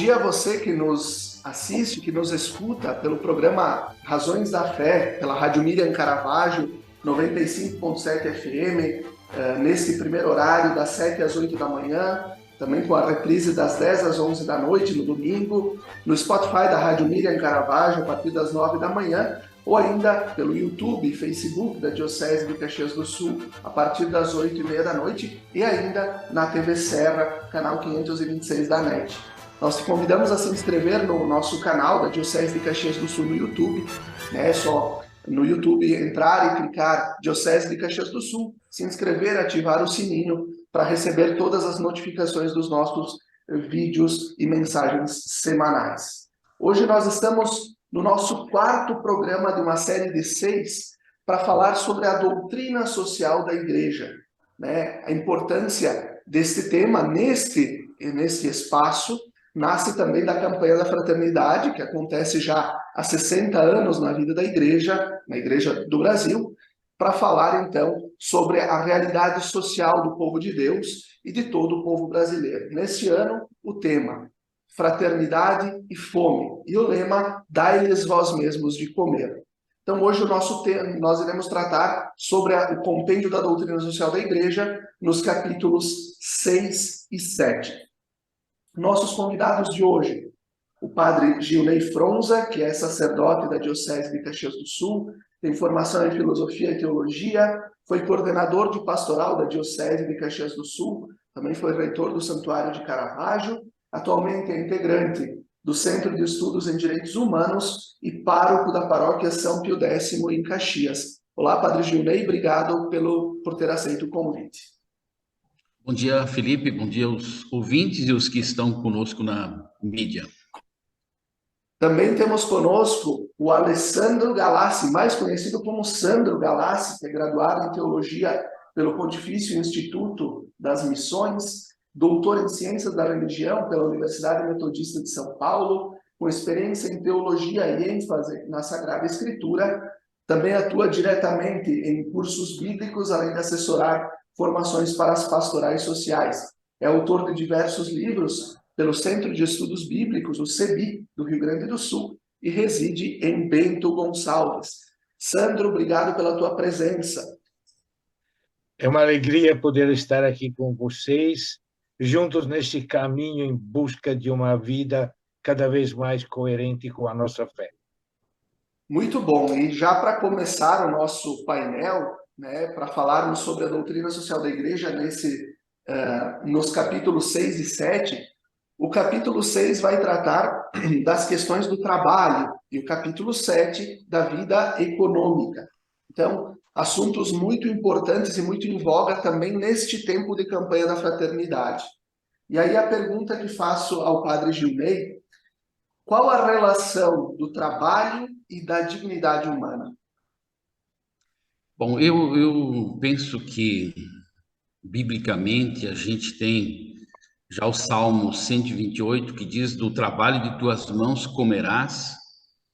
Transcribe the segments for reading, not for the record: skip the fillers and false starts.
dia a você que nos assiste, que nos escuta pelo programa Razões da Fé, pela Rádio Miriam Caravaggio, 95.7 FM, nesse primeiro horário, das 7 às 8 da manhã, também com a reprise das 10 às 11 da noite, no domingo, no Spotify da Rádio Miriam Caravaggio, a partir das 9 da manhã, ou ainda pelo YouTube e Facebook da Diocese de Caxias do Sul, a partir das 8h30 da noite, e ainda na TV Serra, canal 526 da NET. Nós te convidamos a se inscrever no nosso canal da Diocese de Caxias do Sul no YouTube. É só no YouTube entrar e clicar Diocese de Caxias do Sul, se inscrever, ativar o sininho para receber todas as notificações dos nossos vídeos e mensagens semanais. Hoje nós estamos no nosso quarto programa de uma série de 6 para falar sobre a doutrina social da Igreja, né? A importância deste tema neste espaço nasce também da campanha da fraternidade, que acontece já há 60 anos na vida da Igreja, na Igreja do Brasil, para falar então sobre a realidade social do povo de Deus e de todo o povo brasileiro. Neste ano, o tema Fraternidade e Fome, e o lema Dai-lhes vós mesmos de comer. Então hoje nós iremos tratar sobre o compêndio da doutrina social da Igreja nos capítulos 6 e 7. Nossos convidados de hoje, o padre Gilney Fronza, que é sacerdote da Diocese de Caxias do Sul, tem formação em Filosofia e Teologia, foi coordenador de pastoral da Diocese de Caxias do Sul, também foi reitor do Santuário de Caravaggio, atualmente é integrante do Centro de Estudos em Direitos Humanos e pároco da Paróquia São Pio X em Caxias. Olá, padre Gilney, obrigado por ter aceito o convite. Bom dia, Felipe. Bom dia aos ouvintes e os que estão conosco na mídia. Também temos conosco o Alessandro Galassi, mais conhecido como Sandro Galassi, que é graduado em Teologia pelo Pontifício Instituto das Missões, doutor em Ciências da Religião pela Universidade Metodista de São Paulo, com experiência em Teologia e ênfase na Sagrada Escritura. Também atua diretamente em cursos bíblicos, além de assessorar formações para as pastorais sociais. É autor de diversos livros pelo Centro de Estudos Bíblicos, o CEBI, do Rio Grande do Sul, e reside em Bento Gonçalves. Sandro, obrigado pela tua presença. É uma alegria poder estar aqui com vocês, juntos neste caminho em busca de uma vida cada vez mais coerente com a nossa fé. Muito bom. E já para começar o nosso painel, né, para falarmos sobre a doutrina social da Igreja nos capítulos 6 e 7, o capítulo 6 vai tratar das questões do trabalho e o capítulo 7 da vida econômica. Então, assuntos muito importantes e muito em voga também neste tempo de campanha da fraternidade. E aí a pergunta que faço ao padre Gilney: qual a relação do trabalho e da dignidade humana? Bom, eu penso que, biblicamente, a gente tem já o Salmo 128, que diz: do trabalho de tuas mãos comerás,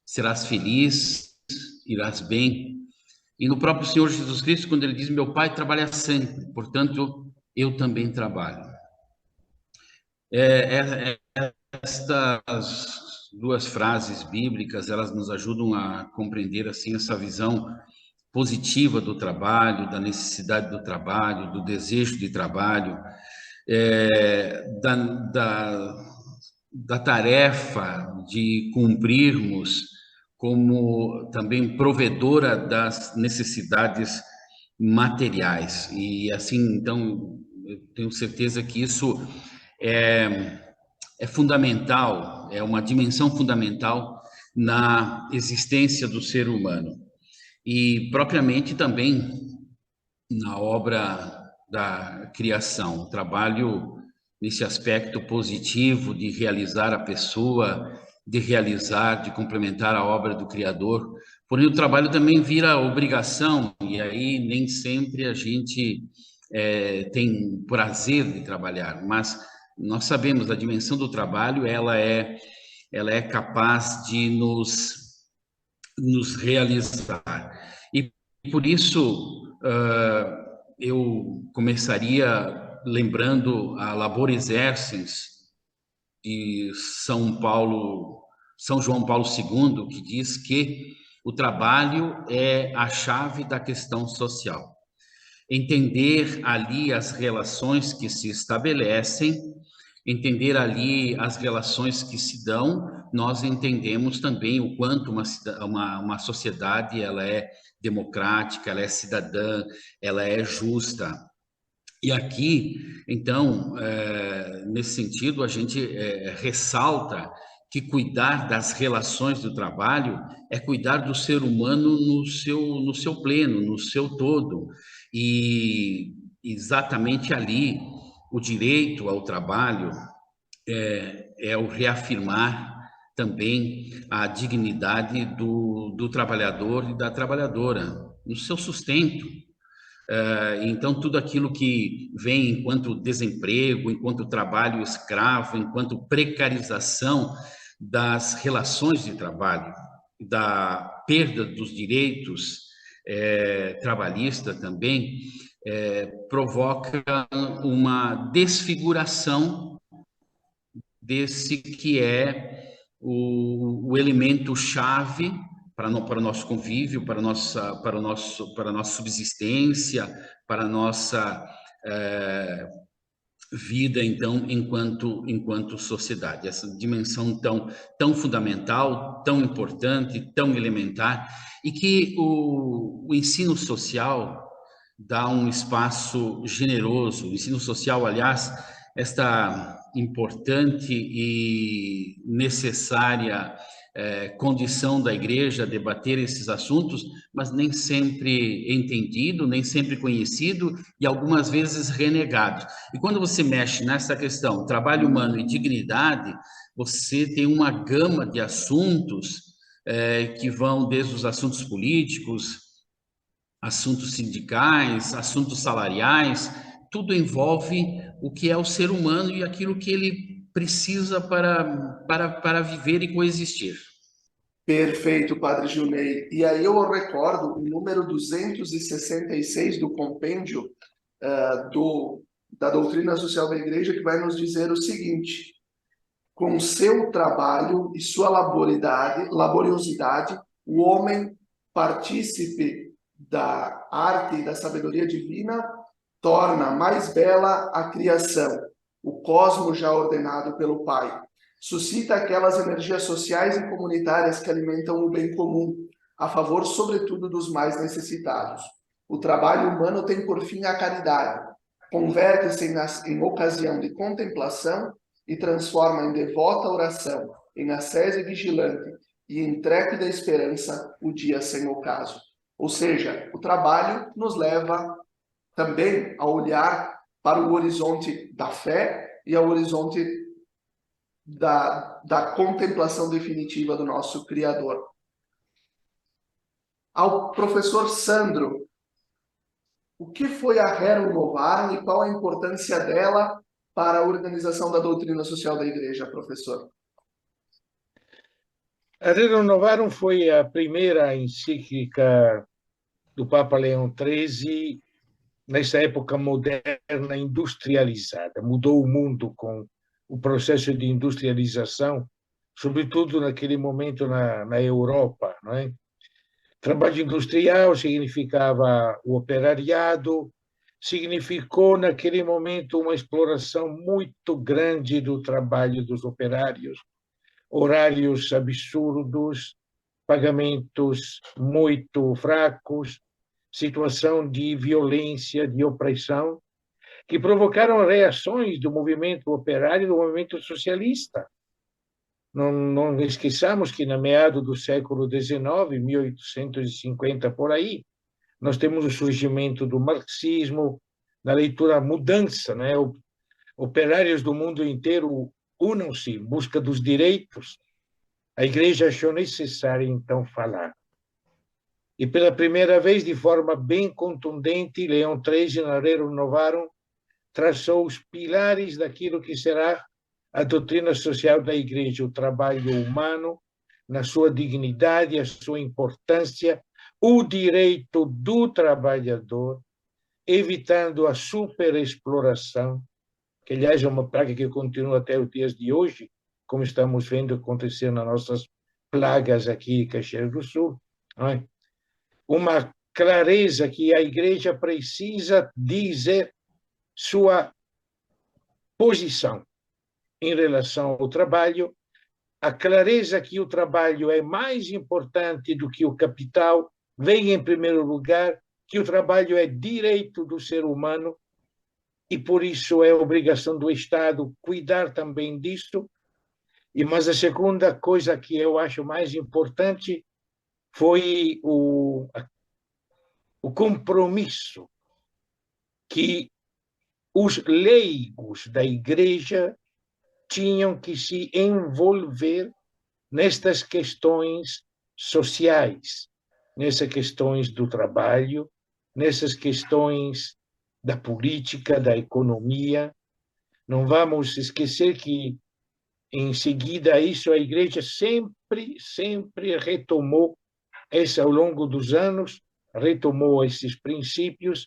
serás feliz, irás bem. E no próprio Senhor Jesus Cristo, quando ele diz: meu Pai trabalha sempre, portanto, eu também trabalho. Estas duas frases bíblicas, elas nos ajudam a compreender assim essa visão positiva do trabalho, da necessidade do trabalho, do desejo de trabalho, da tarefa de cumprirmos como também provedora das necessidades materiais. E assim, então, eu tenho certeza que isso é fundamental, é uma dimensão fundamental na existência do ser humano. E propriamente também na obra da criação, o trabalho nesse aspecto positivo de realizar a pessoa, de complementar a obra do Criador. Porém, o trabalho também vira obrigação, e aí nem sempre a gente tem prazer de trabalhar, mas nós sabemos a dimensão do trabalho, ela é capaz de nos realizar. E por isso, eu começaria lembrando a Labor Exercens, e São João Paulo II, que diz que o trabalho é a chave da questão social. Entender ali as relações que se estabelecem, entender ali as relações que se dão, nós entendemos também o quanto uma sociedade ela é democrática, ela é cidadã, ela é justa. E aqui, então, nesse sentido, a gente ressalta que cuidar das relações do trabalho é cuidar do ser humano no seu pleno, no seu todo. E exatamente ali, o direito ao trabalho é o reafirmar também a dignidade do trabalhador e da trabalhadora, no seu sustento. Então, tudo aquilo que vem enquanto desemprego, enquanto trabalho escravo, enquanto precarização das relações de trabalho, da perda dos direitos trabalhistas também, provoca uma desfiguração desse que é o elemento chave para o nosso convívio, para a nossa subsistência, para a nossa vida, então, enquanto sociedade. Essa dimensão tão fundamental, tão importante, tão elementar, e que o ensino social dá um espaço generoso. O ensino social, aliás, esta importante e necessária condição da igreja debater esses assuntos, mas nem sempre entendido, nem sempre conhecido e algumas vezes renegado. E quando você mexe nessa questão, trabalho humano e dignidade, você tem uma gama de assuntos que vão desde os assuntos políticos, assuntos sindicais, assuntos salariais, tudo envolve o que é o ser humano e aquilo que ele precisa para viver e coexistir. Perfeito, Padre Gilney. E aí eu recordo o número 266 do compêndio da doutrina social da Igreja, que vai nos dizer o seguinte: com seu trabalho e sua laboriosidade, o homem, partícipe da arte e da sabedoria divina, torna mais bela a criação, o cosmos já ordenado pelo Pai. Suscita aquelas energias sociais e comunitárias que alimentam o bem comum, a favor, sobretudo, dos mais necessitados. O trabalho humano tem por fim a caridade, converte-se em ocasião de contemplação e transforma em devota oração, em ascese vigilante e em trépida esperança o dia sem ocaso. Ou seja, o trabalho nos leva também a olhar para o horizonte da fé e ao horizonte da contemplação definitiva do nosso Criador. Ao professor Sandro, o que foi a Rerum Novarum e qual a importância dela para a organização da doutrina social da Igreja, professor? A Rerum Novarum foi a primeira encíclica do Papa Leão XIII nessa época moderna industrializada. Mudou o mundo com o processo de industrialização, sobretudo naquele momento na Europa, não é? Trabalho industrial significava o operariado, significou naquele momento uma exploração muito grande do trabalho dos operários, horários absurdos, pagamentos muito fracos, situação de violência, de opressão, que provocaram reações do movimento operário e do movimento socialista. Não esqueçamos que, na meados do século XIX, 1850 por aí, nós temos o surgimento do marxismo, na leitura mudança, né? Operários do mundo inteiro unam-se em busca dos direitos. A Igreja achou necessário, então, falar. E, pela primeira vez, de forma bem contundente, Leão XIII, na Rerum Novarum, traçou os pilares daquilo que será a doutrina social da Igreja, o trabalho humano, na sua dignidade, a sua importância, o direito do trabalhador, evitando a superexploração, que aliás é uma praga que continua até os dias de hoje, como estamos vendo acontecer nas nossas plagas aqui em Caxias do Sul, não é? Uma clareza que a igreja precisa dizer sua posição em relação ao trabalho, a clareza que o trabalho é mais importante do que o capital, vem em primeiro lugar, que o trabalho é direito do ser humano e por isso é obrigação do Estado cuidar também disso. Mas a segunda coisa que eu acho mais importante foi o compromisso que os leigos da igreja tinham que se envolver nestas questões sociais, nessas questões do trabalho, nessas questões da política, da economia. Não vamos esquecer que, em seguida a isso, a igreja sempre retomou, ao longo dos anos, retomou esses princípios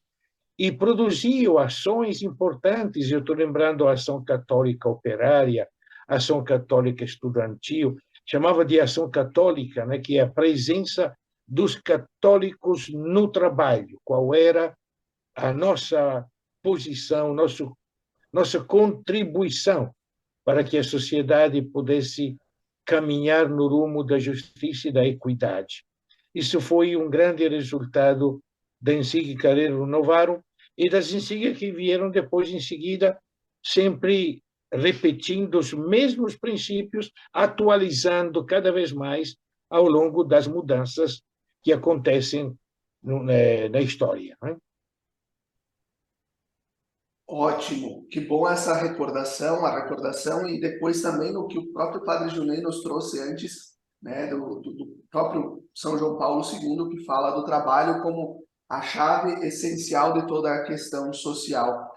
e produziu ações importantes. Eu estou lembrando a Ação Católica Operária, a Ação Católica Estudantil, chamava de Ação Católica, né, que é a presença dos católicos no trabalho. Qual era a nossa posição, nossa contribuição para que a sociedade pudesse caminhar no rumo da justiça e da equidade. Isso foi um grande resultado da encíclica Rerum Novarum e das encíclicas que vieram depois, em seguida, sempre repetindo os mesmos princípios, atualizando cada vez mais ao longo das mudanças que acontecem na história. Né? Ótimo, que bom essa recordação, a recordação e depois também no que o próprio Padre Junei nos trouxe antes, né, do próprio São João Paulo II, que fala do trabalho como a chave essencial de toda a questão social.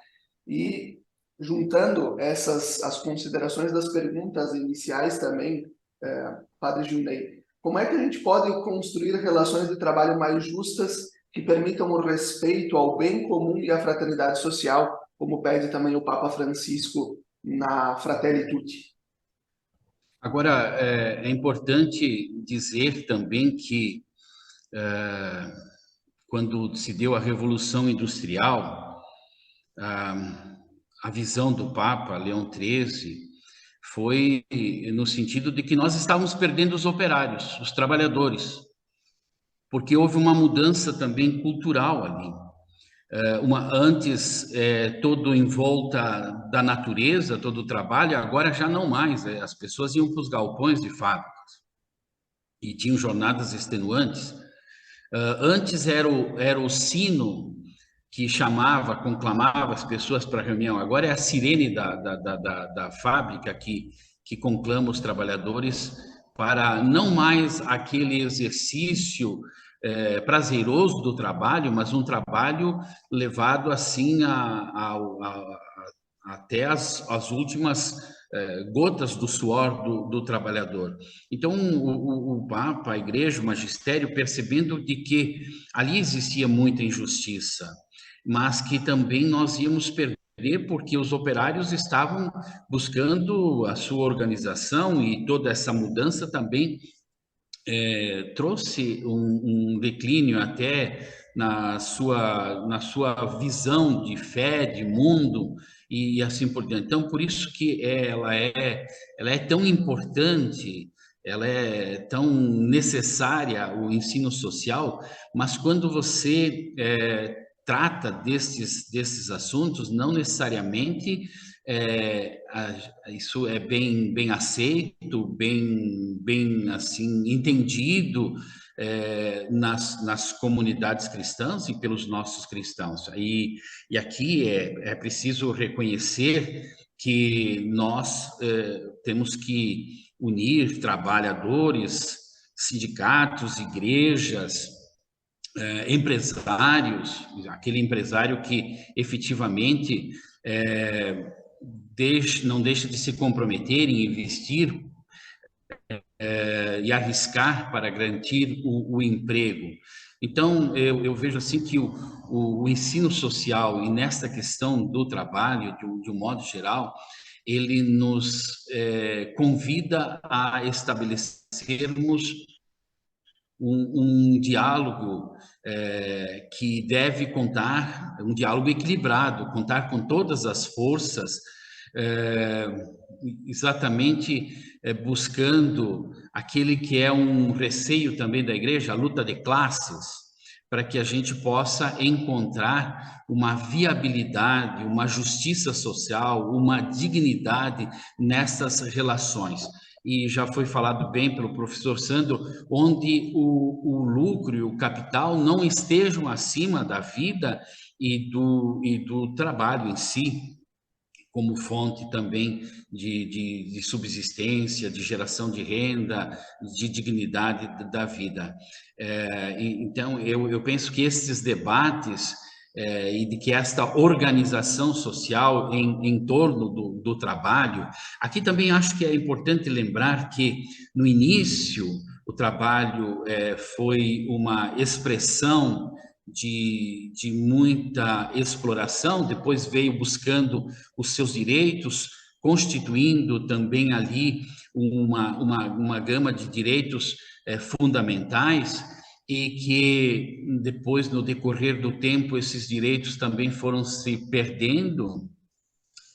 E juntando as considerações das perguntas iniciais também, Padre Junei, como é que a gente pode construir relações de trabalho mais justas que permitam o respeito ao bem comum e à fraternidade social, como pede também o Papa Francisco na Fratelli Tutti? Agora, é importante dizer também que quando se deu a Revolução Industrial, a visão do Papa Leão XIII foi no sentido de que nós estávamos perdendo os operários, os trabalhadores, porque houve uma mudança também cultural ali. Antes, todo em volta da natureza, todo o trabalho, agora já não mais. As pessoas iam para os galpões de fábricas e tinham jornadas extenuantes. Antes era o sino que chamava, conclamava as pessoas para a reunião. Agora é a sirene da fábrica que conclama os trabalhadores para não mais aquele exercício prazeroso do trabalho, mas um trabalho levado assim até as últimas gotas do suor do trabalhador. Então, o Papa, a Igreja, o Magistério, percebendo de que ali existia muita injustiça, mas que também nós íamos perder porque os operários estavam buscando a sua organização e toda essa mudança também trouxe um declínio até na sua visão de fé, de mundo e assim por diante. Então, por isso que ela é tão importante, ela é tão necessária, o ensino social, mas quando você trata desses assuntos, não necessariamente isso é bem aceito, bem assim entendido nas comunidades cristãs e pelos nossos cristãos. E aqui é preciso reconhecer que nós temos que unir trabalhadores, sindicatos, igrejas, empresários, aquele empresário que efetivamente não deixa de se comprometer em investir e arriscar para garantir o emprego. Então, eu vejo assim que o ensino social, e nesta questão do trabalho, de um modo geral, ele nos convida a estabelecermos um diálogo que deve contar, um diálogo equilibrado, contar com todas as forças, é, exatamente buscando aquele que é um receio também da igreja, a luta de classes, para que a gente possa encontrar uma viabilidade, uma justiça social, uma dignidade nessas relações. E já foi falado bem pelo professor Sandro, onde o lucro e o capital não estejam acima da vida e do trabalho em si, como fonte também de subsistência, de geração de renda, de dignidade da vida. Então, eu penso que esses debates e de que esta organização social em torno do trabalho, aqui também acho que é importante lembrar que, no início, o trabalho foi uma expressão de muita exploração, depois veio buscando os seus direitos, constituindo também ali uma gama de direitos fundamentais, e que depois, no decorrer do tempo, esses direitos também foram se perdendo,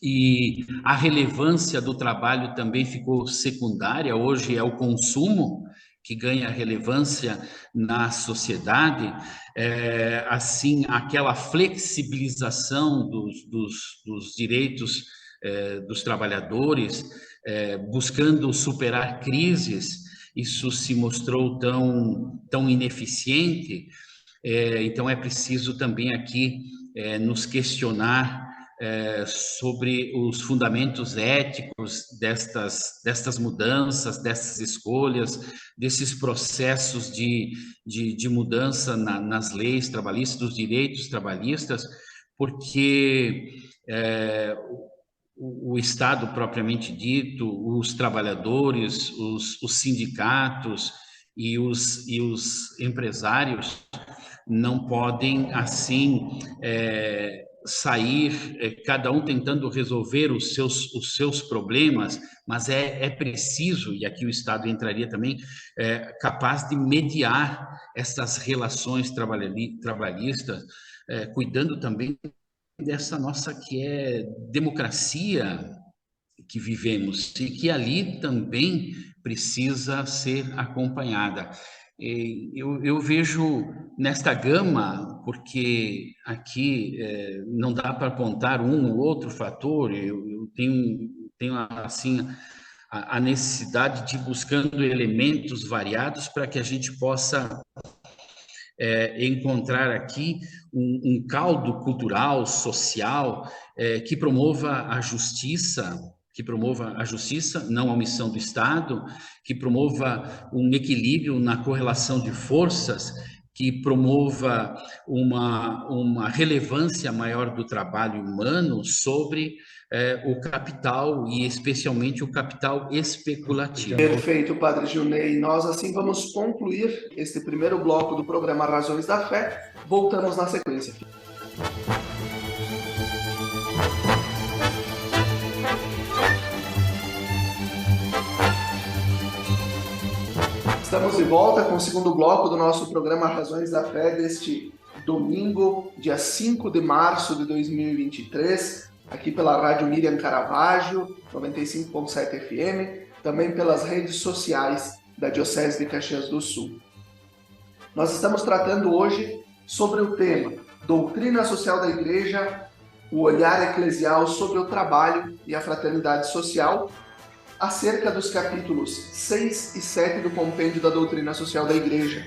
e a relevância do trabalho também ficou secundária. Hoje é o consumo que ganha relevância na sociedade, assim, aquela flexibilização dos direitos dos trabalhadores, buscando superar crises, isso se mostrou tão ineficiente. Então, é preciso também aqui nos questionar sobre os fundamentos éticos destas mudanças, dessas escolhas, desses processos de mudança nas leis trabalhistas, dos direitos trabalhistas, porque o Estado propriamente dito, os trabalhadores, os sindicatos e os empresários não podem, assim, sair, cada um tentando resolver os seus problemas, mas é preciso, e aqui o Estado entraria também, capaz de mediar essas relações trabalhistas, cuidando também dessa nossa que é democracia que vivemos, e que ali também precisa ser acompanhada. Eu vejo nesta gama, porque aqui não dá para apontar um ou outro fator, eu tenho assim a necessidade de ir buscando elementos variados para que a gente possa encontrar aqui um caldo cultural, social, que promova a justiça, não a omissão do Estado, que promova um equilíbrio na correlação de forças, que promova uma relevância maior do trabalho humano sobre o capital, e especialmente o capital especulativo. Perfeito, Padre Gilney. Nós assim vamos concluir este primeiro bloco do programa Razões da Fé. Voltamos na sequência. Estamos de volta com o segundo bloco do nosso programa Razões da Fé deste domingo, dia 5 de março de 2023, aqui pela Rádio Miriam Caravaggio, 95.7 FM, também pelas redes sociais da Diocese de Caxias do Sul. Nós estamos tratando hoje sobre o tema Doutrina Social da Igreja, o olhar eclesial sobre o trabalho e a fraternidade social, acerca dos capítulos 6 e 7 do Compêndio da Doutrina Social da Igreja.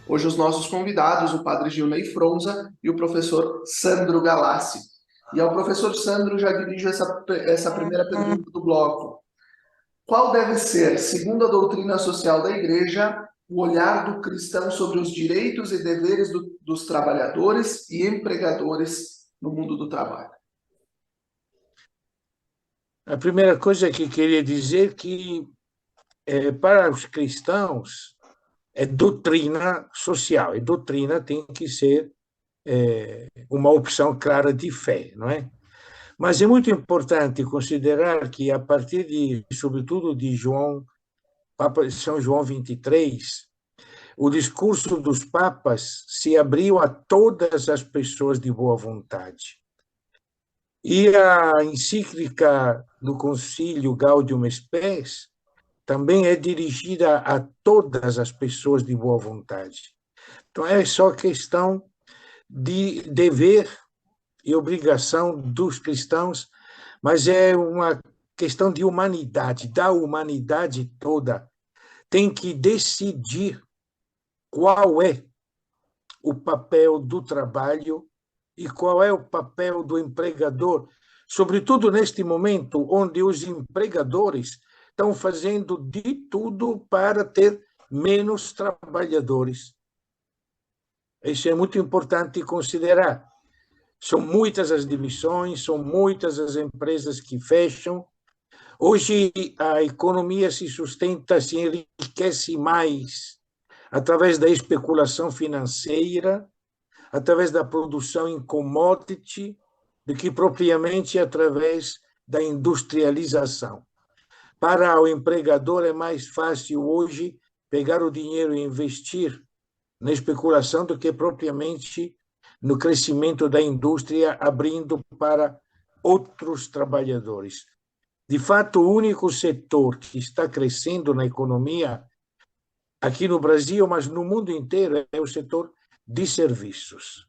Hoje os nossos convidados, o Padre Gilney Fronza e o professor Sandro Galassi. E ao professor Sandro já dirijo essa primeira pergunta do bloco. Qual deve ser, segundo a doutrina social da Igreja, o olhar do cristão sobre os direitos e deveres dos trabalhadores e empregadores no mundo do trabalho? A primeira coisa que queria dizer que, para os cristãos, é doutrina social, e doutrina tem que ser uma opção clara de fé, não é? Mas é muito importante considerar que, a partir de, sobretudo, de Papa São João 23, o discurso dos papas se abriu a todas as pessoas de boa vontade. E a encíclica do Concílio Gaudium Spes também é dirigida a todas as pessoas de boa vontade. Então, é só questão de dever e obrigação dos cristãos, mas é uma questão de humanidade, da humanidade toda. Tem que decidir qual é o papel do trabalho e qual é o papel do empregador, sobretudo neste momento onde os empregadores estão fazendo de tudo para ter menos trabalhadores. Isso é muito importante considerar. São muitas as demissões, são muitas as empresas que fecham. Hoje, a economia se sustenta, se enriquece mais através da especulação financeira, através da produção em commodity, do que propriamente através da industrialização. Para o empregador é mais fácil hoje pegar o dinheiro e investir na especulação do que propriamente no crescimento da indústria, abrindo para outros trabalhadores. De fato, o único setor que está crescendo na economia, aqui no Brasil, mas no mundo inteiro, é o setor de serviços.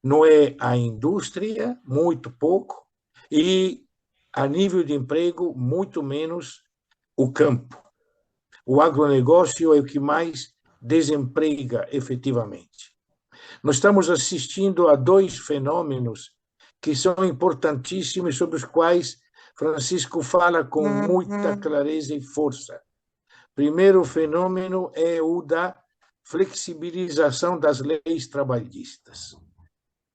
Não é a indústria, muito pouco, e a nível de emprego, muito menos o campo. O agronegócio é o que mais desemprega efetivamente. Nós estamos assistindo a dois fenômenos que são importantíssimos, sobre os quais Francisco fala com muita clareza e força. Primeiro fenômeno é o da flexibilização das leis trabalhistas,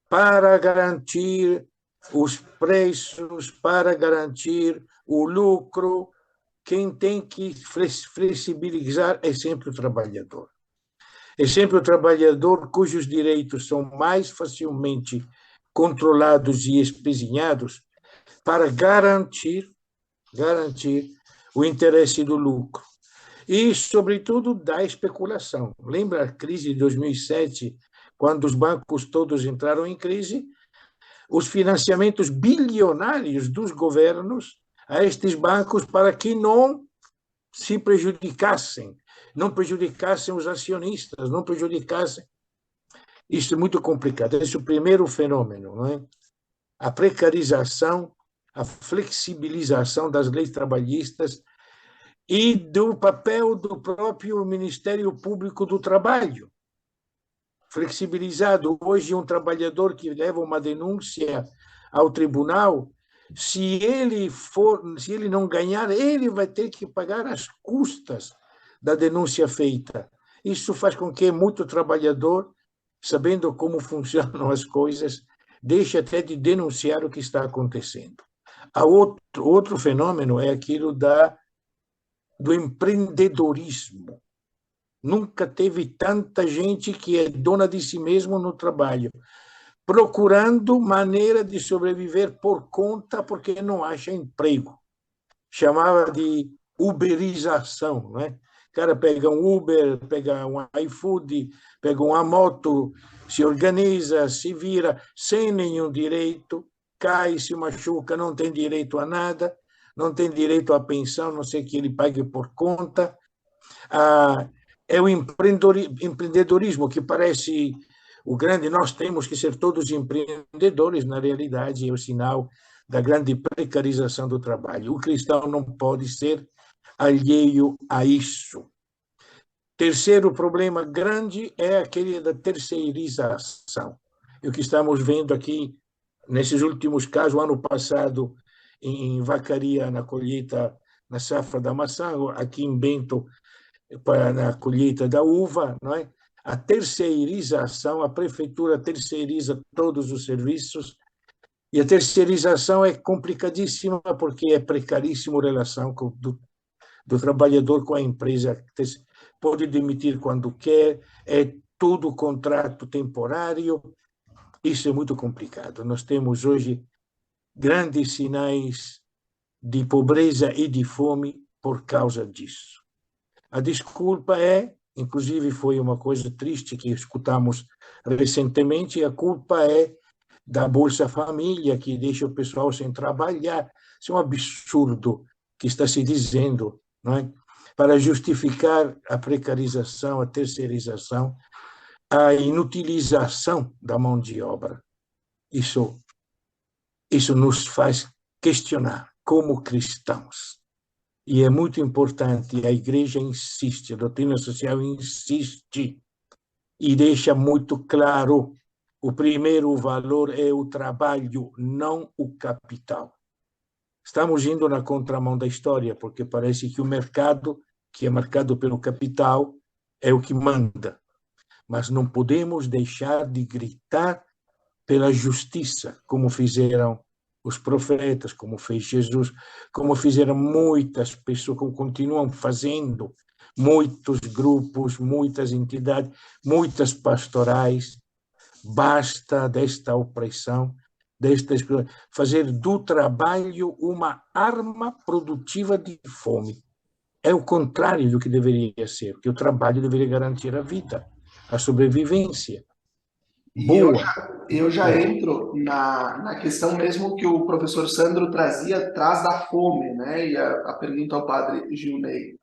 para garantir os preços, para garantir o lucro. Quem tem que flexibilizar é sempre o trabalhador. É sempre o trabalhador cujos direitos são mais facilmente controlados e espezinhados para garantir o interesse do lucro. E, sobretudo, da especulação. Lembra a crise de 2007, quando os bancos todos entraram em crise? Os financiamentos bilionários dos governos a estes bancos para que não se prejudicassem, não prejudicassem os acionistas, não prejudicassem. Isso é muito complicado. Esse é o primeiro fenômeno, não é? A precarização, a flexibilização das leis trabalhistas e do papel do próprio Ministério Público do Trabalho. Flexibilizado. Hoje, um trabalhador que leva uma denúncia ao tribunal, se ele não ganhar, ele vai ter que pagar as custas da denúncia feita. Isso faz com que muito trabalhador, sabendo como funcionam as coisas, deixe até de denunciar o que está acontecendo. Outro fenômeno é aquilo do empreendedorismo. Nunca teve tanta gente que é dona de si mesmo no trabalho, procurando maneira de sobreviver por conta, porque não acha emprego. Chamava de uberização, não é? O cara pega um Uber, pega um iFood, pega uma moto, se organiza, se vira, sem nenhum direito, cai, se machuca, não tem direito a nada, não tem direito à pensão, não sei que ele pague por conta. É o empreendedorismo que parece o grande. Nós temos que ser todos empreendedores, na realidade, é o sinal da grande precarização do trabalho. O cristão não pode ser alheio a isso. Terceiro problema grande é aquele da terceirização. E o que estamos vendo aqui, nesses últimos casos, o ano passado, em Vacaria, na colheita, na safra da maçã, aqui em Bento, na colheita da uva, não é? A terceirização, a prefeitura terceiriza todos os serviços, e a terceirização é complicadíssima porque é precaríssima a relação do trabalhador com a empresa pode demitir quando quer, é tudo contrato temporário. Isso é muito complicado. Nós temos hoje grandes sinais de pobreza e de fome por causa disso. A desculpa é, inclusive foi uma coisa triste que escutamos recentemente, a culpa é da Bolsa Família, que deixa o pessoal sem trabalhar. Isso é um absurdo que está se dizendo, não é? Para justificar a precarização, a terceirização, a inutilização da mão de obra. Isso nos faz questionar como cristãos. E é muito importante, a Igreja insiste, a doutrina social insiste e deixa muito claro: o primeiro valor é o trabalho, não o capital. Estamos indo na contramão da história, porque parece que o mercado, que é marcado pelo capital, é o que manda. Mas não podemos deixar de gritar pela justiça, como fizeram os profetas, como fez Jesus, como fizeram muitas pessoas, como continuam fazendo muitos grupos, muitas entidades, muitas pastorais. Basta desta opressão, desta exclusão, fazer do trabalho uma arma produtiva de fome. É o contrário do que deveria ser, porque o trabalho deveria garantir a vida, a sobrevivência. E eu Boa. já, eu já entro na questão mesmo que o professor Sandro traz da fome, né? E a pergunta ao padre Gilney.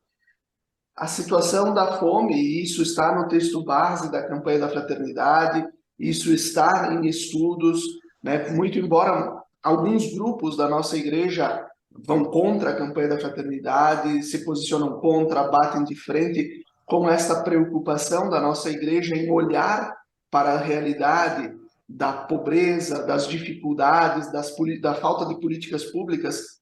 A situação da fome, e isso está no texto base da campanha da fraternidade, isso está em estudos, né? Muito embora alguns grupos da nossa igreja vão contra a campanha da fraternidade, se posicionam contra, batem de frente com essa preocupação da nossa igreja em olhar para a realidade da pobreza, das dificuldades, da falta de políticas públicas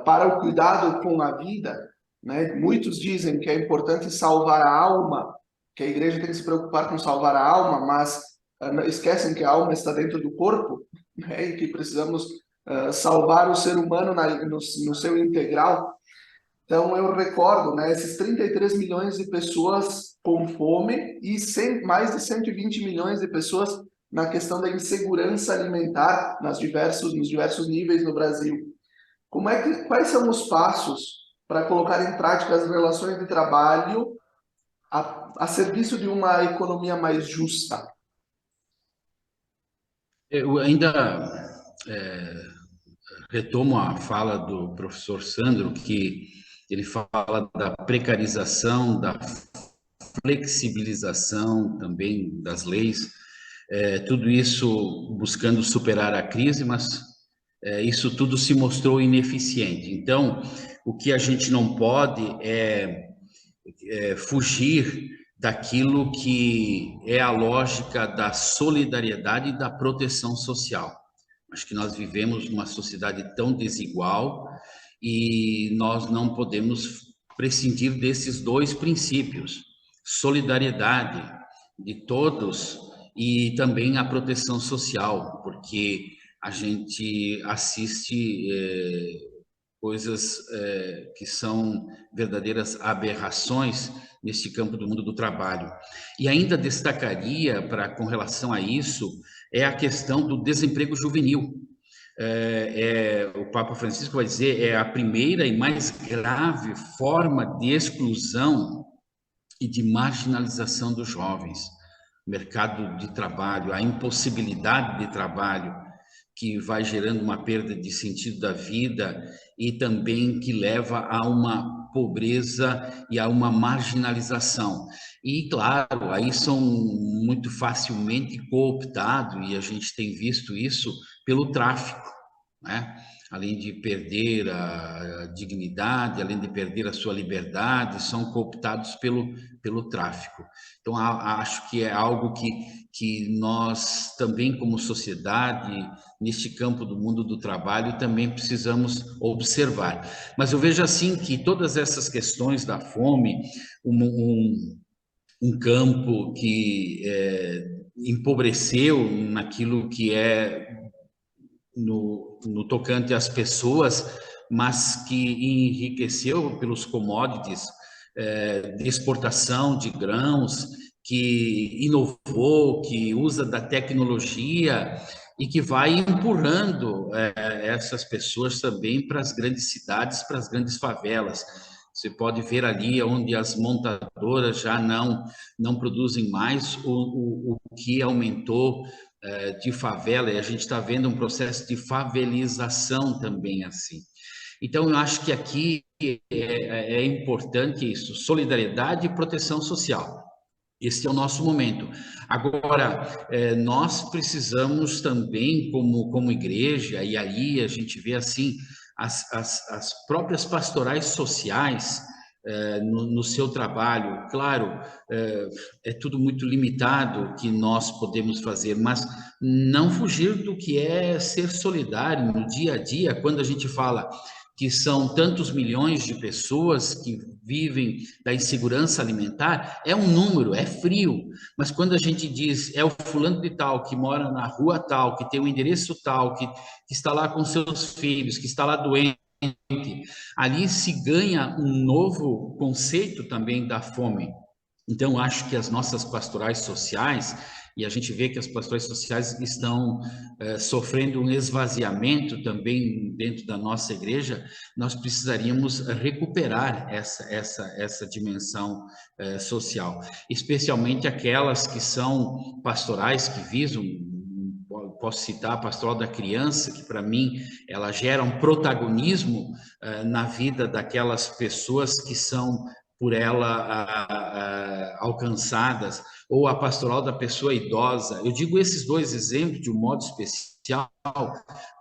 para o cuidado com a vida, né? Muitos dizem que é importante salvar a alma, que a igreja tem que se preocupar com salvar a alma, mas esquecem que a alma está dentro do corpo, né? E que precisamos salvar o ser humano no seu integral. Então, eu recordo, né, esses 33 milhões de pessoas com fome e mais de 120 milhões de pessoas na questão da insegurança alimentar nos diversos níveis no Brasil. Quais são os passos para colocar em prática as relações de trabalho a serviço de uma economia mais justa? Eu ainda retomo a fala do professor Sandro, que ele fala da precarização, da flexibilização também das leis, tudo isso buscando superar a crise, mas isso tudo se mostrou ineficiente. Então, o que a gente não pode é fugir daquilo que é a lógica da solidariedade e da proteção social. Acho que nós vivemos uma sociedade tão desigual e nós não podemos prescindir desses dois princípios: solidariedade de todos e também a proteção social, porque a gente assiste coisas que são verdadeiras aberrações neste campo do mundo do trabalho. E ainda destacaria, com relação a isso, a questão do desemprego juvenil. O Papa Francisco vai dizer, é a primeira e mais grave forma de exclusão e de marginalização dos jovens. O mercado de trabalho, a impossibilidade de trabalho, que vai gerando uma perda de sentido da vida e também que leva a uma pobreza e a uma marginalização. E, claro, aí são muito facilmente cooptados, e a gente tem visto isso pelo tráfico, né? Além de perder a dignidade, além de perder a sua liberdade, são cooptados pelo tráfico. Então, acho que é algo que nós também, como sociedade, neste campo do mundo do trabalho, também precisamos observar. Mas eu vejo assim que todas essas questões da fome, um campo que empobreceu naquilo que é no tocante às pessoas, mas que enriqueceu pelos commodities, de exportação de grãos, que inovou, que usa da tecnologia e que vai empurrando essas pessoas também para as grandes cidades, para as grandes favelas. Você pode ver ali onde as montadoras já não produzem mais, o que aumentou de favela, e a gente está vendo um processo de favelização também assim. Então, eu acho que aqui é importante isso, solidariedade e proteção social. Esse é o nosso momento. Agora, nós precisamos também, como igreja, e aí a gente vê assim, as próprias pastorais sociais no seu trabalho. Claro, é tudo muito limitado que nós podemos fazer, mas não fugir do que é ser solidário no dia a dia, quando a gente fala que são tantos milhões de pessoas que vivem da insegurança alimentar, é um número, é frio. Mas quando a gente diz, é o fulano de tal, que mora na rua tal, que tem o endereço tal, que está lá com seus filhos, que está lá doente, ali se ganha um novo conceito também da fome. Então, acho que as nossas pastorais sociais, e a gente vê que as pastorais sociais estão sofrendo um esvaziamento também dentro da nossa igreja, nós precisaríamos recuperar essa dimensão social, especialmente aquelas que são pastorais, que visam, posso citar a pastoral da criança, que para mim ela gera um protagonismo na vida daquelas pessoas que são por ela alcançadas, ou a pastoral da pessoa idosa. Eu digo esses dois exemplos de um modo especial,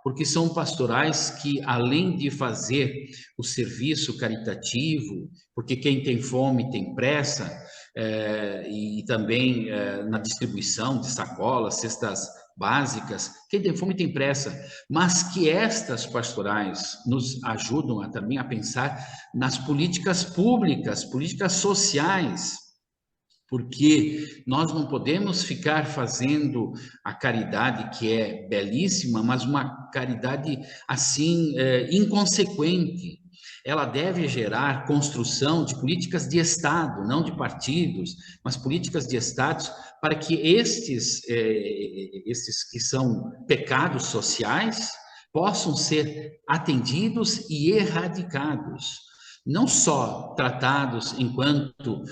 porque são pastorais que, além de fazer o serviço caritativo, porque quem tem fome tem pressa, e também na distribuição de sacolas, cestas básicas, quem tem fome tem pressa, mas que estas pastorais nos ajudam também a pensar nas políticas públicas, políticas sociais, porque nós não podemos ficar fazendo a caridade, que é belíssima, mas uma caridade assim inconsequente. Ela deve gerar construção de políticas de Estado, não de partidos, mas políticas de Estados, para que estes que são pecados sociais possam ser atendidos e erradicados. Não só tratados enquanto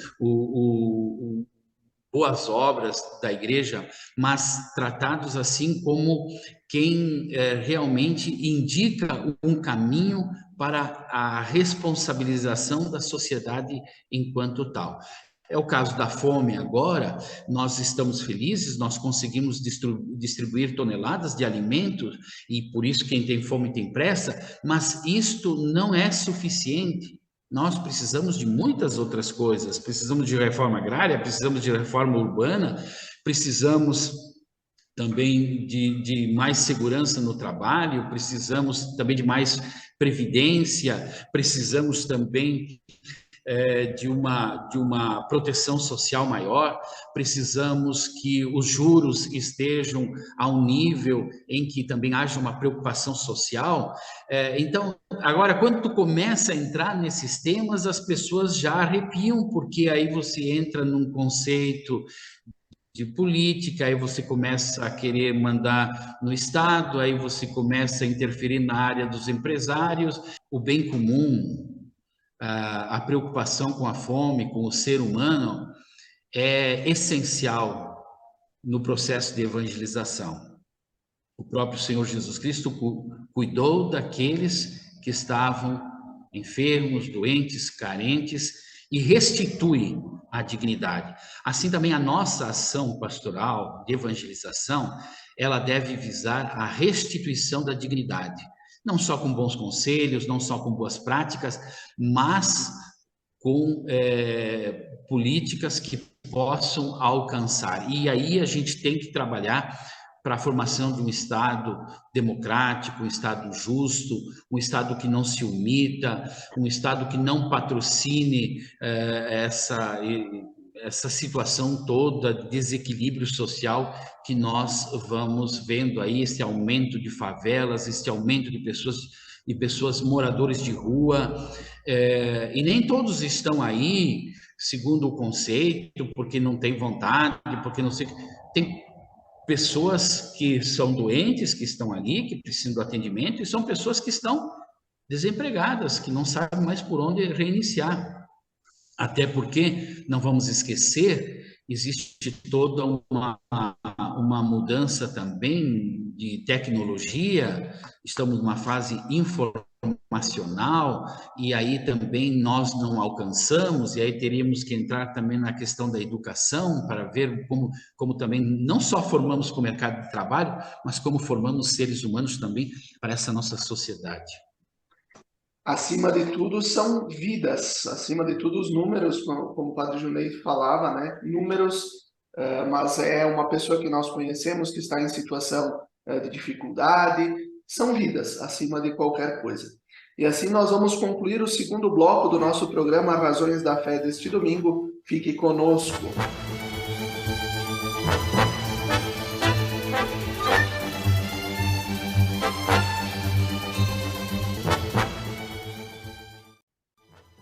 boas obras da igreja, mas tratados assim como quem realmente indica um caminho para a responsabilização da sociedade enquanto tal. É o caso da fome agora, nós estamos felizes, nós conseguimos distribuir toneladas de alimentos, e por isso quem tem fome tem pressa, mas isto não é suficiente. Nós precisamos de muitas outras coisas, precisamos de reforma agrária, precisamos de reforma urbana, precisamos também de mais segurança no trabalho, precisamos também de mais previdência, precisamos também de uma proteção social maior, precisamos que os juros estejam a um nível em que também haja uma preocupação social. Então, agora, quando tu começa a entrar nesses temas, as pessoas já arrepiam, porque aí você entra num conceito de política, aí você começa a querer mandar no Estado, aí você começa a interferir na área dos empresários, o bem comum, a preocupação com a fome, com o ser humano, é essencial no processo de evangelização. O próprio Senhor Jesus Cristo cuidou daqueles que estavam enfermos, doentes, carentes, e restitui a dignidade. Assim também a nossa ação pastoral de evangelização, ela deve visar a restituição da dignidade. Não só com bons conselhos, não só com boas práticas, mas com políticas que possam alcançar. E aí a gente tem que trabalhar para a formação de um Estado democrático, um Estado justo, um Estado que não se omita, um Estado que não patrocine essa situação toda de desequilíbrio social que nós vamos vendo aí, esse aumento de favelas, esse aumento de pessoas de pessoas moradores de rua, e nem todos estão aí segundo o conceito, porque não tem vontade, porque não sei. Tem pessoas que são doentes, que estão ali, que precisam do atendimento, e são pessoas que estão desempregadas, que não sabem mais por onde reiniciar. Até porque, não vamos esquecer, existe toda uma mudança também de tecnologia, estamos numa fase informacional, e aí também nós não alcançamos, e aí teríamos que entrar também na questão da educação, para ver como também não só formamos para o mercado de trabalho, mas como formamos seres humanos também para essa nossa sociedade. Acima de tudo, são vidas, acima de tudo, os números, como o Padre Junei falava, né? Números, mas é uma pessoa que nós conhecemos que está em situação de dificuldade, são vidas, acima de qualquer coisa. E assim nós vamos concluir o segundo bloco do nosso programa Razões da Fé deste domingo. Fique conosco.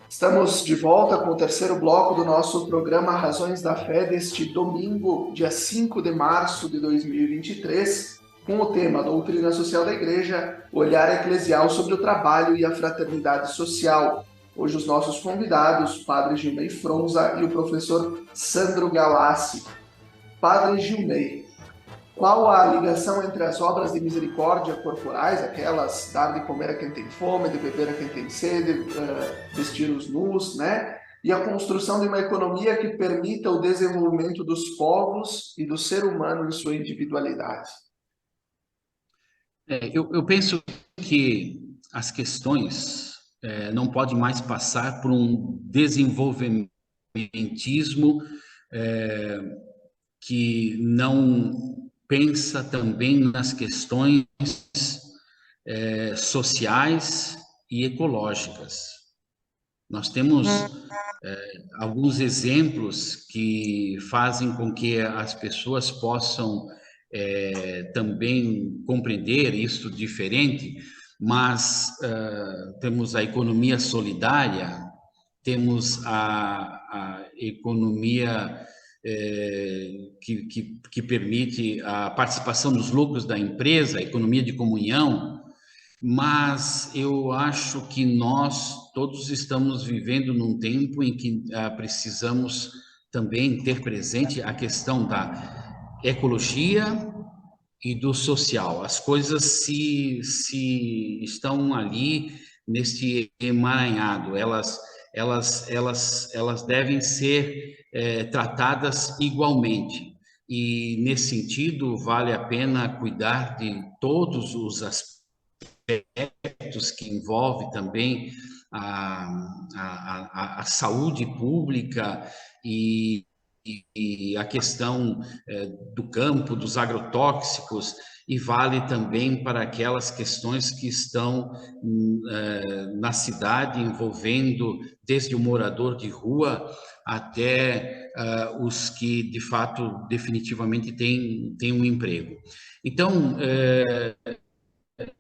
Estamos de volta com o terceiro bloco do nosso programa Razões da Fé deste domingo, dia 5 de março de 2023, com o tema Doutrina Social da Igreja, olhar eclesial sobre o trabalho e a fraternidade social. Hoje os nossos convidados, Padre Gilney Fronza e o professor Sandro Galassi. Padre Gilney, qual a ligação entre as obras de misericórdia corporais, aquelas dar de comer a quem tem fome, de beber a quem tem sede, vestir os nus, né? E a construção de uma economia que permita o desenvolvimento dos povos e do ser humano em sua individualidade? Eu penso que as questões não podem mais passar por um desenvolvimentismo que não pensa também nas questões sociais e ecológicas. Nós temos alguns exemplos que fazem com que as pessoas possam também compreender isso diferente, mas temos a economia solidária, temos a economia que permite a participação dos lucros da empresa, a economia de comunhão, mas eu acho que nós todos estamos vivendo num tempo em que precisamos também ter presente a questão da ecologia e do social. As coisas se estão ali neste emaranhado, elas devem ser tratadas igualmente. E, nesse sentido, vale a pena cuidar de todos os aspectos que envolvem também a saúde pública e a questão do campo, dos agrotóxicos, e vale também para aquelas questões que estão na cidade, envolvendo desde o morador de rua até os que, de fato, definitivamente têm um emprego. Então,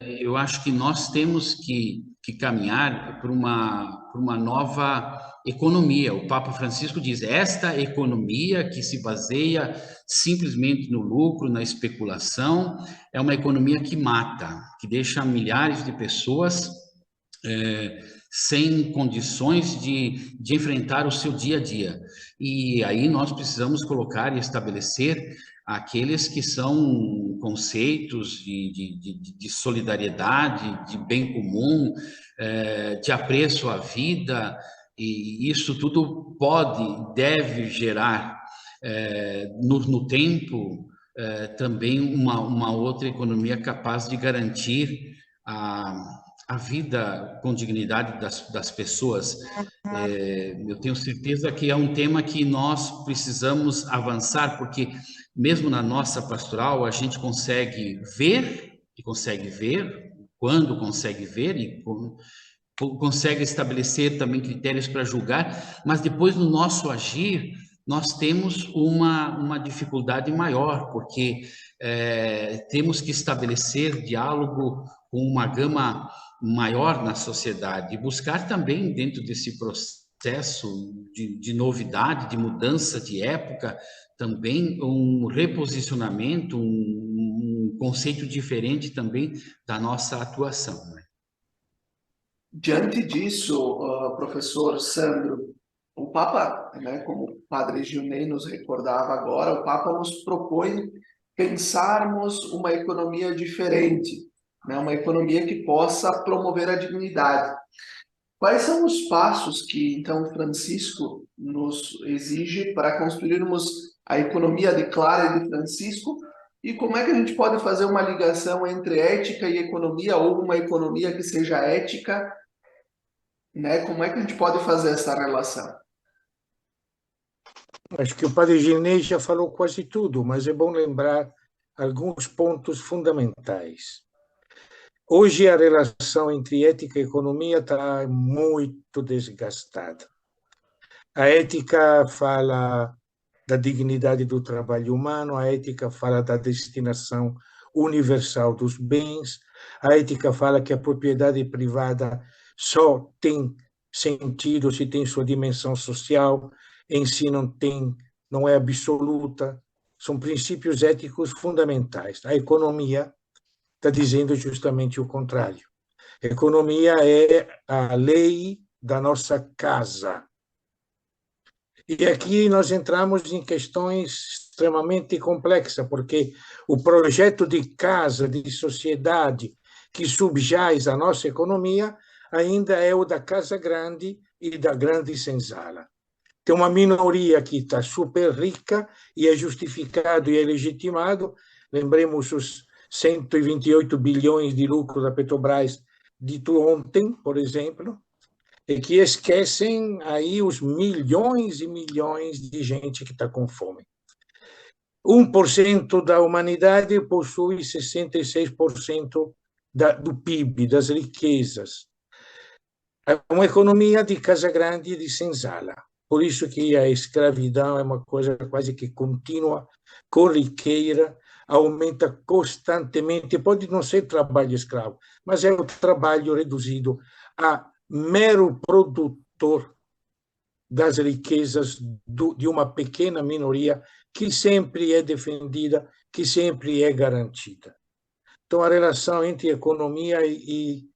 eu acho que nós temos que caminhar para uma nova economia. O Papa Francisco diz: esta economia que se baseia simplesmente no lucro, na especulação, é uma economia que mata, que deixa milhares de pessoas sem condições de enfrentar o seu dia a dia. E aí nós precisamos colocar e estabelecer aqueles que são conceitos de solidariedade, de bem comum, de apreço à vida, e isso tudo pode, deve gerar no tempo também uma outra economia capaz de garantir a vida com dignidade das pessoas. Eu tenho certeza que é um tema que nós precisamos avançar, porque mesmo na nossa pastoral a gente consegue ver, quando consegue ver, e consegue estabelecer também critérios para julgar, mas depois no nosso agir nós temos uma dificuldade maior, porque temos que estabelecer diálogo com uma gama maior na sociedade e buscar também, dentro desse processo de novidade, de mudança de época, também um reposicionamento, um conceito diferente também da nossa atuação, né? Diante disso, professor Sandro, o Papa, né, como o Padre Gilney nos recordava agora, o Papa nos propõe pensarmos uma economia diferente, né, uma economia que possa promover a dignidade. Quais são os passos que, então, Francisco nos exige para construirmos a economia de Clara e de Francisco? E como é que a gente pode fazer uma ligação entre ética e economia, ou uma economia que seja ética, né? Como é que a gente pode fazer essa relação? Acho que o padre Ginei já falou quase tudo, mas é bom lembrar alguns pontos fundamentais. Hoje a relação entre ética e economia está muito desgastada. A ética fala da dignidade do trabalho humano, a ética fala da destinação universal dos bens, a ética fala que a propriedade privada só tem sentido se tem sua dimensão social, em si não é absoluta, são princípios éticos fundamentais. A economia está dizendo justamente o contrário. A economia é a lei da nossa casa. E aqui nós entramos em questões extremamente complexas, porque o projeto de casa, de sociedade que subjaz a nossa economia ainda é o da casa grande e da grande senzala. Tem uma minoria que está super rica e é justificado e é legitimado. Lembremos os 128 bilhões de lucro da Petrobras dito ontem, por exemplo, e que esquecem aí os milhões e milhões de gente que está com fome. 1% da humanidade possui 66% do PIB, das riquezas. É uma economia de casa grande e de senzala. Por isso que a escravidão é uma coisa quase que contínua, corriqueira, aumenta constantemente. Pode não ser trabalho escravo, mas é o trabalho reduzido a mero produtor das riquezas de uma pequena minoria que sempre é defendida, que sempre é garantida. Então, a relação entre economia e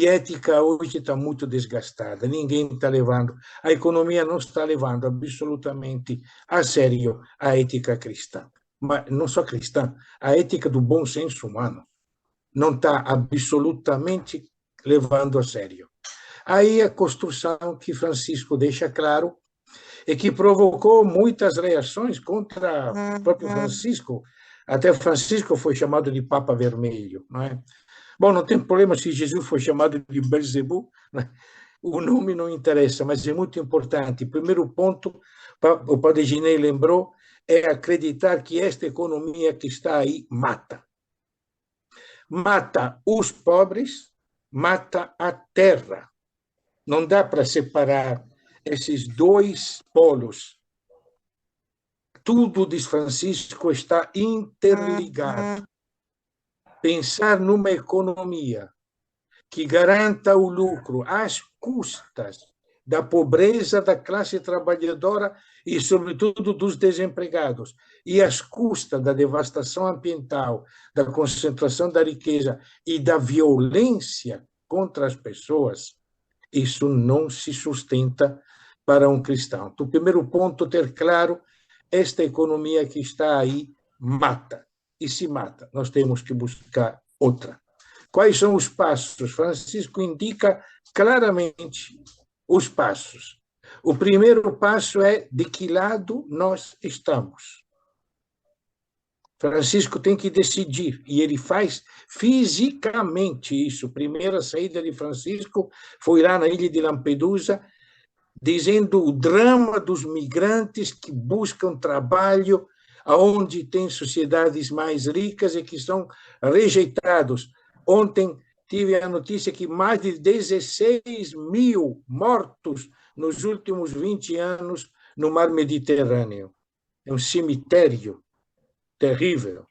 ética hoje está muito desgastada. Ninguém está levando, a economia não está levando absolutamente a sério a ética cristã. Mas não só cristã, a ética do bom senso humano não está absolutamente levando a sério. Aí a construção que Francisco deixa claro e que provocou muitas reações contra o próprio Francisco. Até Francisco foi chamado de Papa Vermelho, não é? Bom, não tem problema se Jesus foi chamado de Belzebu, né? O nome não interessa, mas é muito importante. Primeiro ponto, o padre Ginei lembrou, é acreditar que esta economia que está aí mata. Mata os pobres, mata a terra. Não dá para separar esses dois polos. Tudo, diz Francisco, está interligado. Pensar numa economia que garanta o lucro às custas da pobreza da classe trabalhadora e, sobretudo, dos desempregados, e às custas da devastação ambiental, da concentração da riqueza e da violência contra as pessoas, isso não se sustenta para um cristão. Então, o primeiro ponto, ter claro, esta economia que está aí mata. E se mata, nós temos que buscar outra. Quais são os passos? Francisco indica claramente os passos. O primeiro passo é de que lado nós estamos. Francisco tem que decidir, e ele faz fisicamente isso. A primeira saída de Francisco foi lá na ilha de Lampedusa, dizendo o drama dos migrantes que buscam trabalho onde tem sociedades mais ricas e que são rejeitados. Ontem tive a notícia que mais de 16 mil mortos nos últimos 20 anos no mar Mediterrâneo. É um cemitério terrível.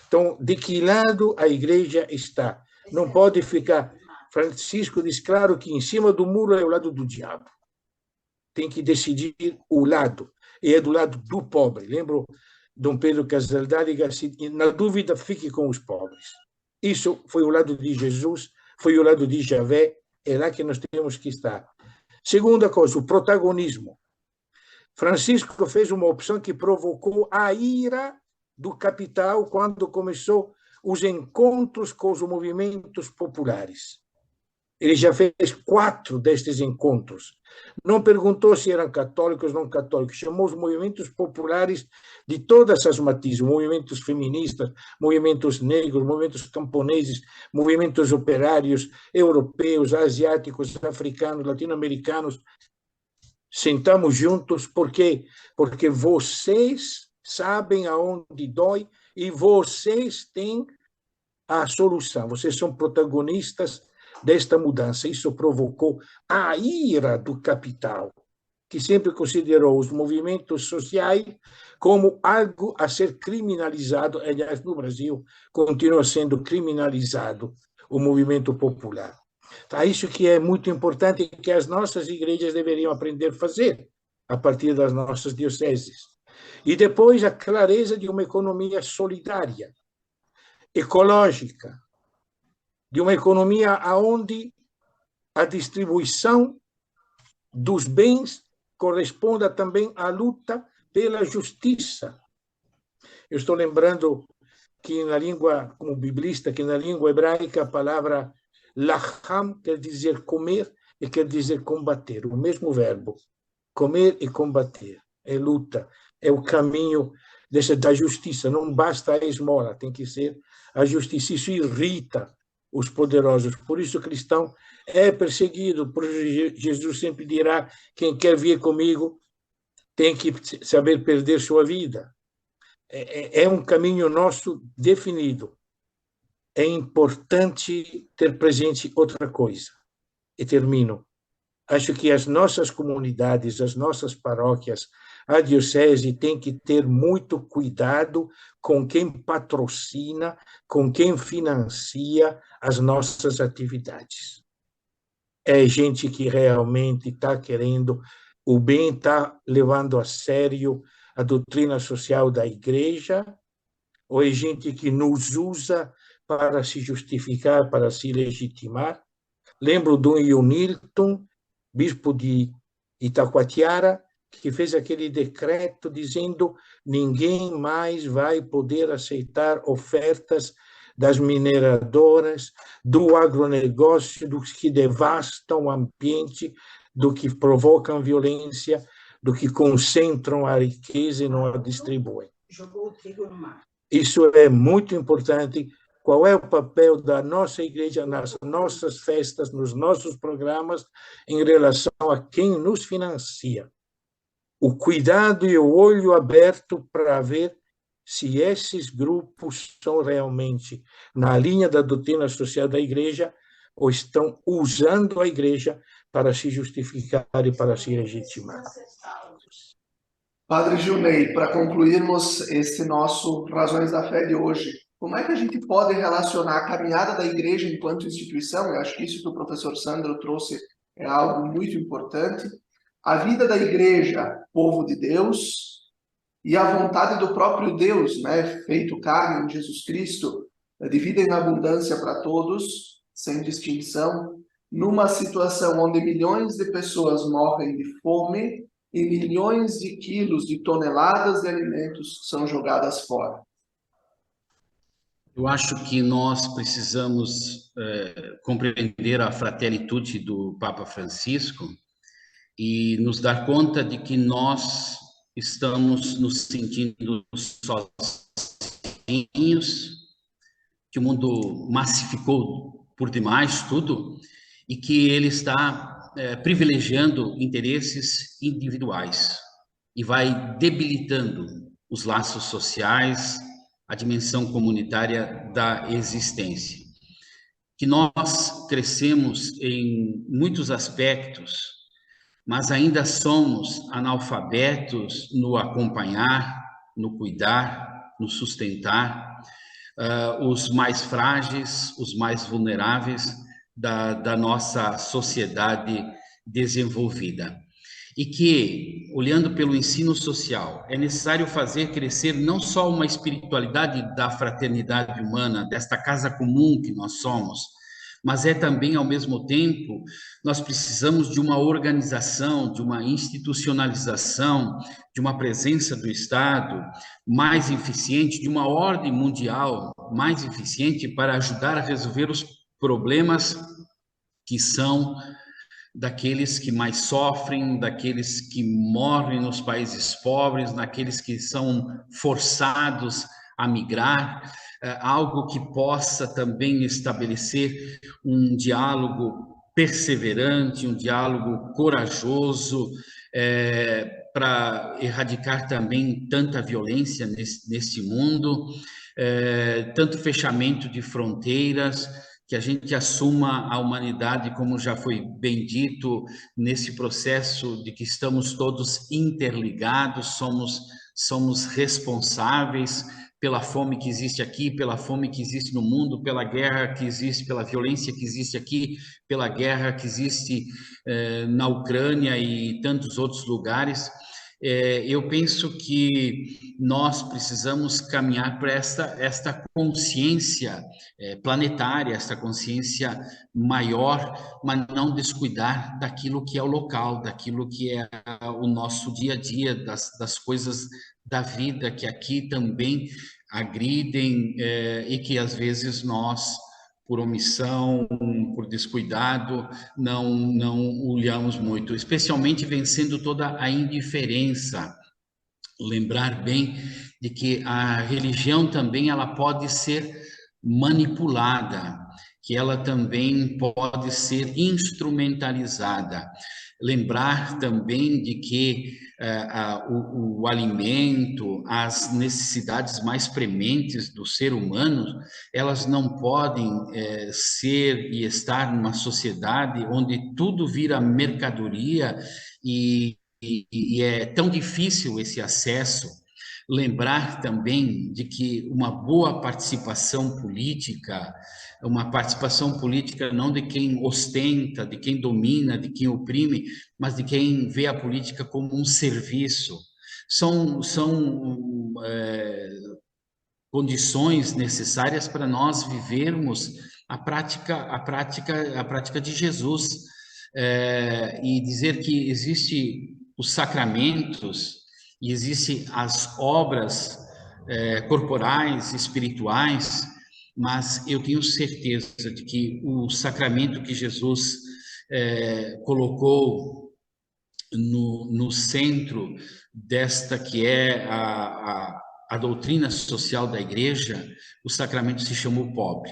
Então, de que lado a igreja está? Não pode ficar Francisco diz claro que em cima do muro é o lado do diabo. Tem que decidir o lado, e é do lado do pobre. Lembro Dom Pedro Casaldade, na dúvida, fique com os pobres. Isso foi o lado de Jesus, foi o lado de Javé, é lá que nós temos que estar. Segunda coisa, o protagonismo. Francisco fez uma opção que provocou a ira do capital quando começou os encontros com os movimentos populares. Ele já fez 4 destes encontros. Não perguntou se eram católicos ou não católicos, chamou os movimentos populares de todas as matizes, movimentos feministas, movimentos negros, movimentos camponeses, movimentos operários, europeus, asiáticos, africanos, latino-americanos. Sentamos juntos, por quê? Porque vocês sabem aonde dói e vocês têm a solução, vocês são protagonistas desta mudança. Isso provocou a ira do capital, que sempre considerou os movimentos sociais como algo a ser criminalizado. Aliás, no Brasil, continua sendo criminalizado o movimento popular. Então, isso que é muito importante e que as nossas igrejas deveriam aprender a fazer a partir das nossas dioceses. E depois a clareza de uma economia solidária, ecológica, de uma economia onde a distribuição dos bens corresponda também à luta pela justiça. Eu estou lembrando que na língua, como biblista, que na língua hebraica a palavra lacham quer dizer comer e quer dizer combater, o mesmo verbo, comer e combater, é luta, é o caminho da justiça, não basta a esmola, tem que ser a justiça. Isso irrita os poderosos, por isso o cristão é perseguido, por Jesus sempre dirá, quem quer vir comigo tem que saber perder sua vida. É um caminho nosso definido. É importante ter presente outra coisa. E termino. Acho que as nossas comunidades, as nossas paróquias, a diocese tem que ter muito cuidado com quem patrocina, com quem financia as nossas atividades. É gente que realmente está querendo o bem, está levando a sério a doutrina social da igreja, ou é gente que nos usa para se justificar, para se legitimar? Lembro do Newton, bispo de Itacoatiara, que fez aquele decreto dizendo ninguém mais vai poder aceitar ofertas das mineradoras, do agronegócio, dos que devastam o ambiente, do que provocam violência, do que concentram a riqueza e não a distribuem. Isso é muito importante. Qual é o papel da nossa igreja nas nossas festas, nos nossos programas, em relação a quem nos financia? O cuidado e o olho aberto para ver se esses grupos são realmente na linha da doutrina social da igreja ou estão usando a igreja para se justificar e para se legitimar. Padre Gilney, para concluirmos esse nosso Razões da Fé de hoje, como é que a gente pode relacionar a caminhada da igreja enquanto instituição? Eu acho que isso que o professor Sandro trouxe é algo muito importante. A vida da igreja, povo de Deus, e a vontade do próprio Deus, né, feito carne em Jesus Cristo, de vida em abundância para todos, sem distinção, numa situação onde milhões de pessoas morrem de fome e milhões de quilos, de toneladas de alimentos são jogadas fora. Eu acho que nós precisamos compreender a fraternitude do Papa Francisco e nos dar conta de que nós estamos nos sentindo sozinhos, que o mundo massificou por demais tudo e que ele está privilegiando interesses individuais e vai debilitando os laços sociais, a dimensão comunitária da existência. Que nós crescemos em muitos aspectos, mas ainda somos analfabetos no acompanhar, no cuidar, no sustentar os mais frágeis, os mais vulneráveis, da nossa sociedade desenvolvida. E que, olhando pelo ensino social, é necessário fazer crescer não só uma espiritualidade da fraternidade humana, desta casa comum que nós somos, mas é também, ao mesmo tempo, nós precisamos de uma organização, de uma institucionalização, de uma presença do Estado mais eficiente, de uma ordem mundial mais eficiente para ajudar a resolver os problemas que são daqueles que mais sofrem, daqueles que morrem nos países pobres, daqueles que são forçados a migrar, algo que possa também estabelecer um diálogo perseverante, um diálogo corajoso, para erradicar também tanta violência nesse mundo, tanto fechamento de fronteiras, que a gente assuma a humanidade, como já foi bem dito, nesse processo de que estamos todos interligados, somos responsáveis pela fome que existe aqui, pela fome que existe no mundo, pela guerra que existe, pela violência que existe aqui, pela guerra que existe na Ucrânia e tantos outros lugares. Eu penso que nós precisamos caminhar para esta consciência planetária, esta consciência maior, mas não descuidar daquilo que é o local, daquilo que é o nosso dia a dia, das coisas da vida que aqui também agridem e que às vezes nós, por omissão, por descuidado, não olhamos muito, especialmente vencendo toda a indiferença. Lembrar bem de que a religião também ela pode ser manipulada, que ela também pode ser instrumentalizada. Lembrar também de que o alimento, as necessidades mais prementes do ser humano, elas não podem ser e estar numa sociedade onde tudo vira mercadoria e é tão difícil esse acesso. Lembrar também de que uma boa participação política, uma participação política não de quem ostenta, de quem domina, de quem oprime, mas de quem vê a política como um serviço. São condições necessárias para nós vivermos a prática de Jesus. E dizer que existe os sacramentos e existem as obras corporais, espirituais, mas eu tenho certeza de que o sacramento que Jesus colocou no centro desta que é a doutrina social da Igreja, o sacramento se chamou pobre.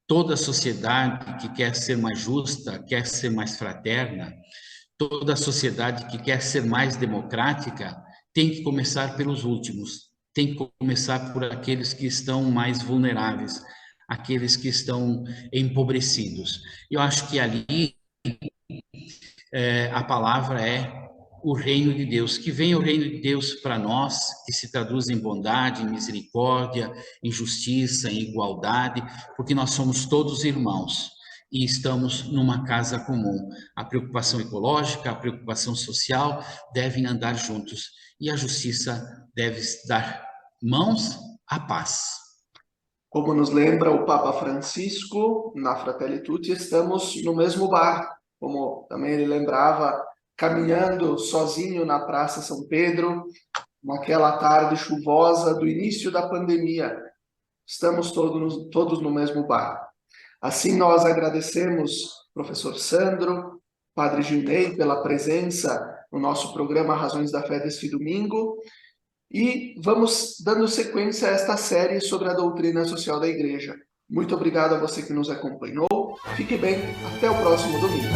Toda sociedade que quer ser mais justa, quer ser mais fraterna, toda sociedade que quer ser mais democrática, tem que começar pelos últimos, tem que começar por aqueles que estão mais vulneráveis, aqueles que estão empobrecidos. Eu acho que ali a palavra é o reino de Deus, que venha o reino de Deus para nós, que se traduz em bondade, em misericórdia, em justiça, em igualdade, porque nós somos todos irmãos e estamos numa casa comum. A preocupação ecológica, a preocupação social devem andar juntos e a justiça deve dar mãos à paz. Como nos lembra o Papa Francisco, na Fratelli Tutti, estamos no mesmo bar, como também ele lembrava, caminhando sozinho na Praça São Pedro, naquela tarde chuvosa do início da pandemia. Estamos todos no mesmo bar. Assim, nós agradecemos professor Sandro, padre Gilney, pela presença no nosso programa Razões da Fé deste domingo, e vamos dando sequência a esta série sobre a doutrina social da Igreja. Muito obrigado a você que nos acompanhou. Fique bem, até o próximo domingo.